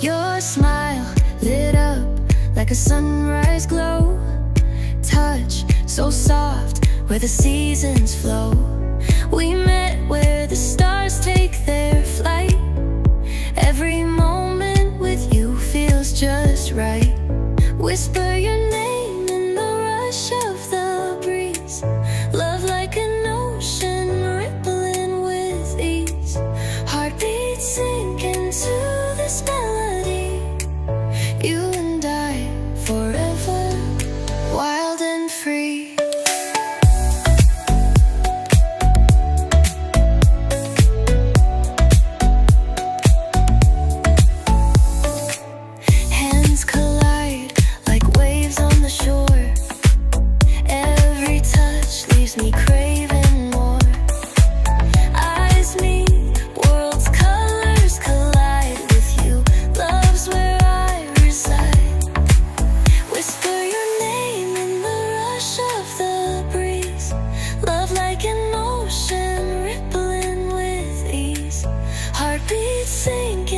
Your smile lit up like a sunrise glow. Touch so soft where the seasons flow. We met where the stars take their flight. Every moment with you feels just right. Whisper your name in the rush of the breeze. Love like an ocean rippling with ease. Heartbeats sink into this melody. You and I forever, wild and free. Hands collide like waves on the shore. Every touch leaves me craving more. Eyes meet, worlds' colors collide with you. Love's where I reside. Whisper your name in the rush of the breeze. Love like an ocean rippling with ease. Heartbeats sink